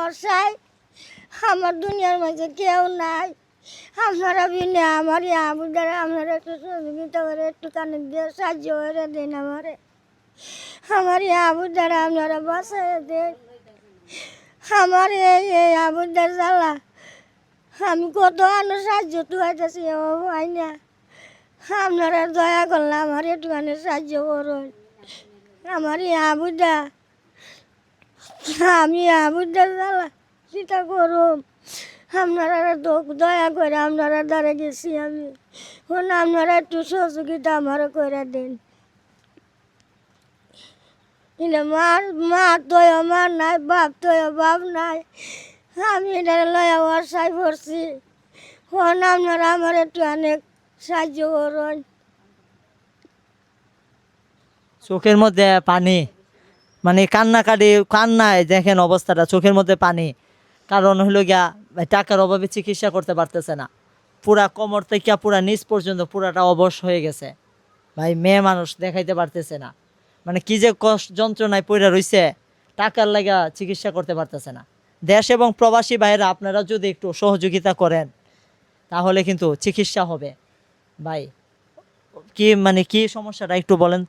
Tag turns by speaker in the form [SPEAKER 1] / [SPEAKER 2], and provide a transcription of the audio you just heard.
[SPEAKER 1] বর্ষায় আমার দুনিয়ার মাঝে কেউ নাই। আপনারা বিনে আমার আবুদারা আপনারা একটু সহযোগিতা করে একটু কানে দিয়ে সাহায্য করে দিন আমার আবুদারা আপনারা বাসায় দেন। আমার এই আবুদার জ্বালা আমি কত আনো সাহায্য তুয়াইতেছি ও ভাই না। আপনারা দয়া করলে আমার একটুখানি সাহায্য করুন। আমার আবুদা আমি আবুদার জ্বালা সেটা করুন। আপনারা দয়া করে আপনারা দ্বারা গেছি আমি আপনারা একটু সহযোগিতা আমার করে দিন। মার তো মার নাই, বাপ তো বাপ নাই। আমি এটা লয়া বর্ষায় পড়ছি। আপনারা আমার একটু অনেক সাহায্য করুন।
[SPEAKER 2] চোখের মধ্যে পানি, মানে কান্নায় দেখেন অবস্থাটা, চোখের মধ্যে পানি। কারণ হইল গিয়া টাকার অভাবে চিকিৎসা করতে পারতেছে না। পুরা কোমর থেকে পুরা নিচ পর্যন্ত পুরাটা অবশ হয়ে গেছে ভাই। মেয়ে মানুষ দেখাইতে পারতেছে না, মানে কি যে কষ্ট যন্ত্রণায় পড়ে রইছে, টাকার লাগা চিকিৎসা করতে পারতেছে না। দেশ এবং প্রবাসী ভাইরা আপনারা যদি একটু সহযোগিতা করেন তাহলে কিন্তু চিকিৎসা হবে ভাই। কি সমস্যাটা একটু বলেন।